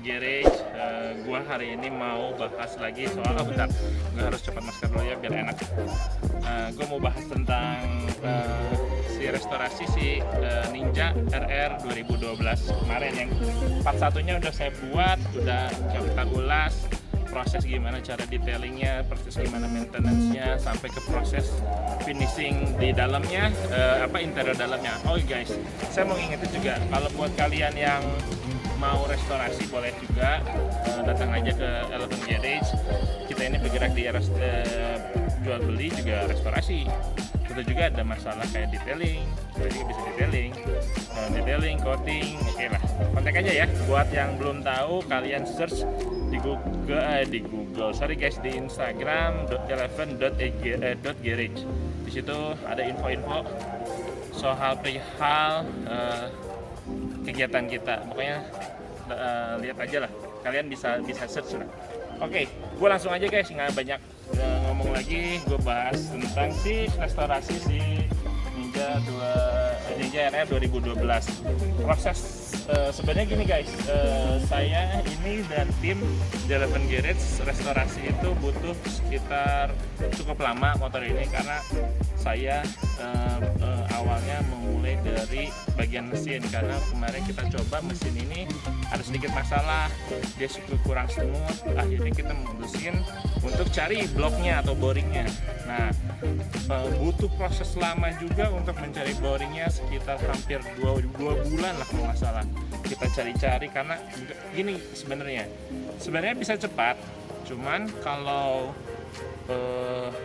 Garage. Gua hari ini mau bahas lagi soal bentar, gue harus cepat masker dulu ya biar enak. Gue mau bahas tentang si restorasi si Ninja RR 2012 kemarin, yang part satunya udah saya buat, udah kita ulas proses gimana cara detailingnya, proses gimana maintenance-nya, sampai ke proses finishing di dalamnya, interior dalamnya. Oh guys, saya mau ingetin juga, kalau buat kalian yang mau restorasi boleh juga datang aja ke Eleven Garage. Kita ini bergerak di era jual beli juga restorasi. Tentu juga ada masalah kayak detailing, kita juga bisa detailing, coating, oke lah. Kontak aja ya. Buat yang belum tahu, kalian search di Google, sorry guys, di Instagram .eleven.garage. Di situ ada info-info soal perihal kegiatan kita. Pokoknya lihat aja lah, kalian bisa search lah. Oke, gue langsung aja guys, nggak banyak ngomong lagi. Gue bahas tentang si restorasi si Ninja RR 2012. Proses sebenarnya gini guys, saya ini dan tim di Eleven Garage restorasi itu butuh sekitar cukup lama motor ini, karena saya awalnya memulai dari bagian mesin, karena kemarin kita coba mesin ini ada sedikit masalah, dia kurang smooth. Akhirnya kita memutuskan untuk cari bloknya atau boringnya. Nah, butuh proses lama juga untuk mencari boringnya, sekitar hampir 2 bulan lah kalau nggak salah. Kita cari-cari, karena gini sebenarnya bisa cepat, cuman kalau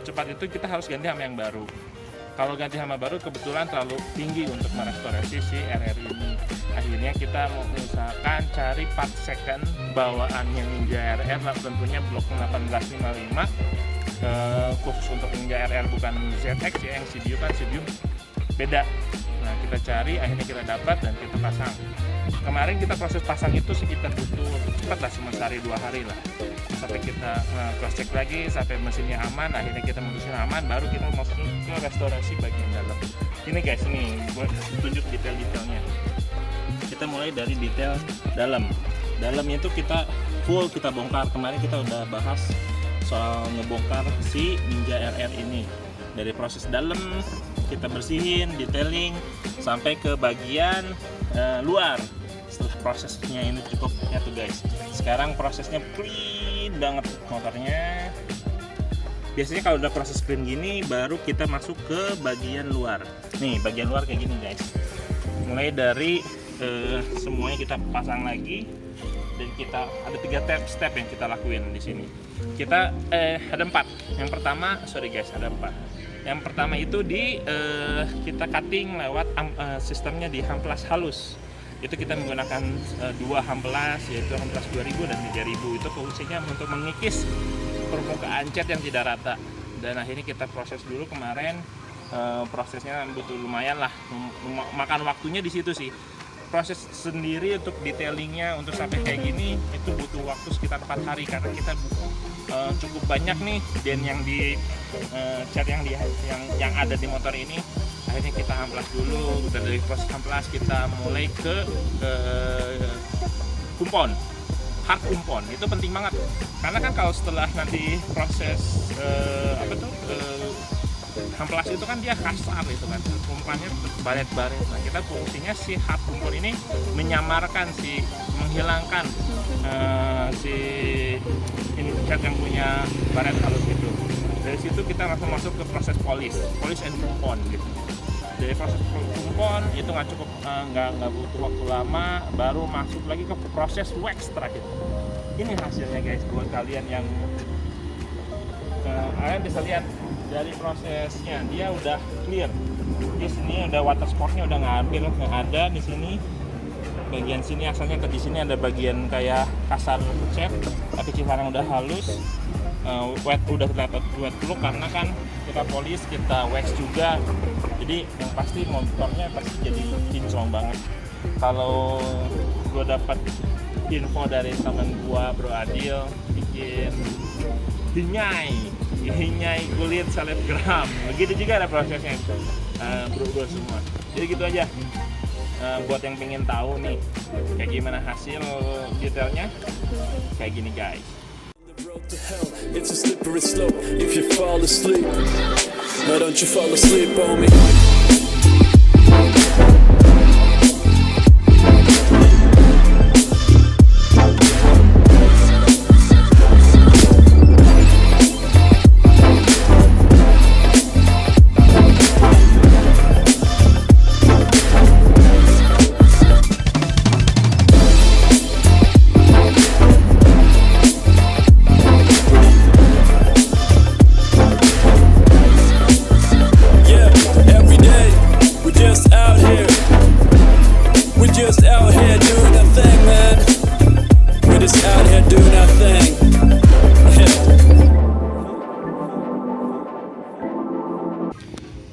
cepat itu kita harus ganti sama yang baru. Kalau ganti hama baru kebetulan terlalu tinggi untuk merestorasi si RR ini. Akhirnya kita mengusahakan cari part second bawaannya Ninja RR, tentunya blok 1855, khusus untuk Ninja RR, bukan ZX ya, yang CBU kan CBU beda. Nah, kita cari, akhirnya kita dapat dan kita pasang. Kemarin kita proses pasang itu sekitar butuh cepat lah, cuma sehari 2 hari lah, sampai kita cross check lagi sampai mesinnya aman. Akhirnya kita memutuskan aman, baru kita masuk ke restorasi bagian dalam. Ini guys, ini gue tunjuk detail-detailnya. Kita mulai dari detail dalamnya itu kita full kita bongkar. Kemarin kita udah bahas soal ngebongkar si Ninja RR ini, dari proses dalam kita bersihin, detailing sampai ke bagian luar. Setelah prosesnya ini cukup ya tuh guys, sekarang prosesnya clean banget motornya. Biasanya kalau udah proses clean gini baru kita masuk ke bagian luar. Nih bagian luar kayak gini guys, mulai dari semuanya kita pasang lagi, dan kita ada 3 step yang kita lakuin di sini. Kita ada 4. Yang pertama, ada 4. Yang pertama itu kita cutting lewat sistemnya di hamplas halus. Itu kita menggunakan 2 hamplas, yaitu hamplas 2000 dan 3000. Itu fungsinya untuk mengikis permukaan cat yang tidak rata. Dan akhirnya kita proses dulu kemarin, prosesnya butuh lumayan lah, makan waktunya di situ sih. Proses sendiri untuk detailingnya untuk sampai kayak gini itu butuh waktu sekitar 4 hari, karena kita cukup banyak nih dan yang di cat yang ada di motor ini. Akhirnya kita hamplas dulu, dan dari proses hamplas kita mulai ke kumpon, hard kumpon. Itu penting banget, karena kan kalau setelah nanti proses hamplas itu kan dia kasar itu kan, kumpannya baret-baret. Nah, kita fungsinya si hard kumpon ini menyamarkan, menghilangkan si ini cat yang punya baret halus gitu. Dari situ kita langsung masuk ke proses polish and kumpon gitu. Dari proses kumpon itu nggak cukup, nggak butuh waktu lama, baru masuk lagi ke proses wax terakhir. Ini hasilnya guys, buat kalian yang kalian bisa lihat dari prosesnya, dia udah clear. Di sini udah water sportnya udah ngambil, nggak ada di sini. Bagian sini asalnya ke di sini ada bagian kayak kasar cat, tapi sekarang udah halus. Udah terlihat wet look karena kan kita polish, kita wax juga. Jadi yang pasti motornya pasti jadi kinclong banget. Kalau gue dapat info dari temen gue Bro Adil, bikin hinyai kulit selebgram, begitu juga ada prosesnya bro semua. Jadi gitu aja. Buat yang pengen tahu nih kayak gimana hasil detailnya, kayak gini guys. It's a slippery slope if you fall asleep. Why don't you fall asleep on me?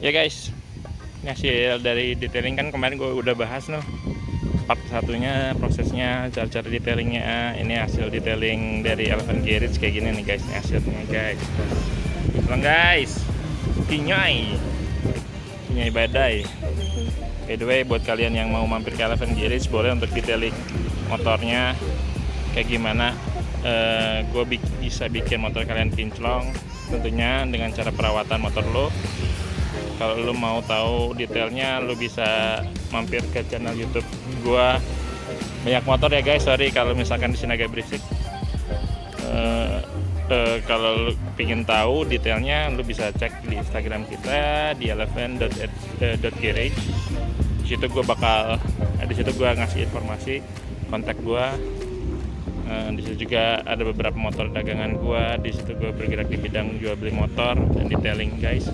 Ya guys, ini hasil dari detailing kan kemarin gue udah bahas nih part satunya, prosesnya, cara-cara detailingnya. Ini hasil detailing dari Elephant Garage kayak gini nih guys, ini hasilnya guys. Tolong guys, kinyai badai. By the way, buat kalian yang mau mampir ke Elephant Garage boleh untuk detailing motornya kayak gimana. Gue bisa bikin motor kalian kinclong tentunya dengan cara perawatan motor lo. Kalau lo mau tahu detailnya, lo bisa mampir ke channel YouTube gua. Banyak motor ya guys, sorry kalau misalkan di sini agak berisik. Kalau lo pingin tahu detailnya, lo bisa cek di Instagram kita di elephant.garage. Di situ gua ngasih informasi, kontak gua. Di situ juga ada beberapa motor dagangan gua. Di situ gua bergerak di bidang jual beli motor dan detailing guys.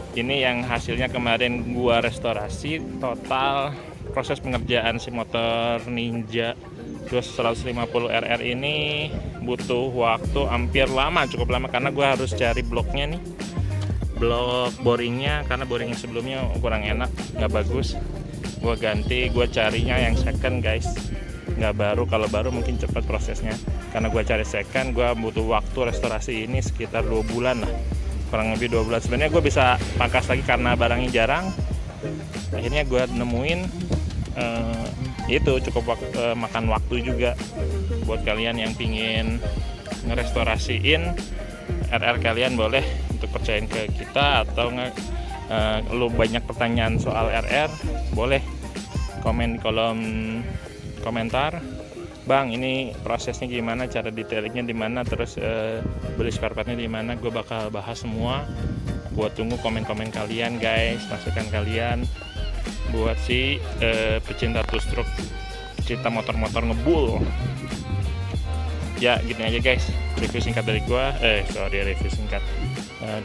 Ini yang hasilnya kemarin gua restorasi. Total proses pengerjaan si motor Ninja 150 RR ini butuh waktu hampir cukup lama karena gua harus cari bloknya nih, blok boringnya, karena boring yang sebelumnya kurang enak, nggak bagus. Gua ganti, gua carinya yang second guys, nggak baru. Kalau baru mungkin cepat prosesnya, karena gua cari second. Gua butuh waktu restorasi ini sekitar 2 bulan lah, kurang lebih 2 bulan. Sebenarnya gue bisa pangkas lagi karena barangnya jarang. Akhirnya gue nemuin itu cukup makan waktu juga. Buat kalian yang pingin ngerestorasiin RR kalian, boleh untuk percayain ke kita. Atau lu banyak pertanyaan soal RR, boleh komen di kolom komentar. Bang, ini prosesnya gimana, cara detailingnya di mana, terus beli spare partnya di mana. Gue bakal bahas semua. Buat tunggu komen-komen kalian guys, masukan kalian buat si pecinta two stroke, pecinta motor-motor ngebul. Ya gini aja guys, review singkat dari gue. Review singkat,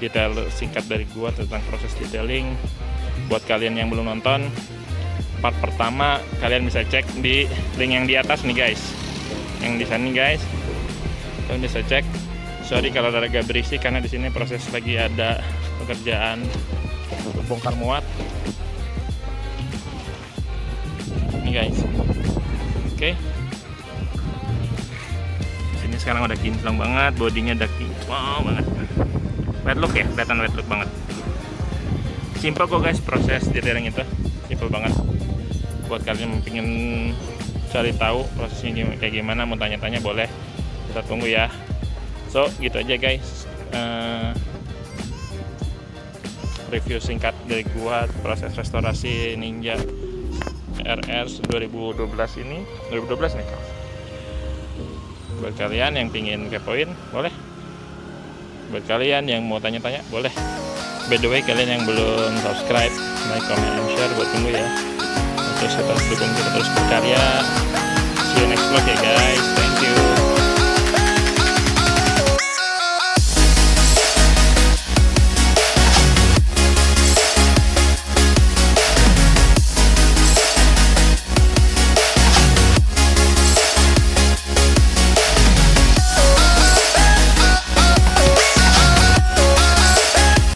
detail singkat dari gue tentang proses detailing. Buat kalian yang belum nonton part pertama, kalian bisa cek di link yang di atas nih guys, yang di sini guys, kalian bisa cek. Sorry kalau agak berisik karena di sini proses lagi ada pekerjaan bongkar muat nih guys. Oke. Sini sekarang udah kinclong banget, bodinya udah kinclong banget. Wet look ya, kelihatan wet look banget. Simple kok guys, proses detailing itu simple banget. Buat kalian yang pengen cari tahu prosesnya kayak gimana, mau tanya-tanya boleh, kita tunggu ya. So gitu aja guys, review singkat dari gua proses restorasi Ninja RR 2012 ini, 2012 nih. Buat kalian yang pengen kepoin boleh, buat kalian yang mau tanya-tanya boleh. By the way, kalian yang belum subscribe, like, comment, and share, buat tunggu ya. Terus kita dukung kita terus berkarya. See you next vlog ya guys.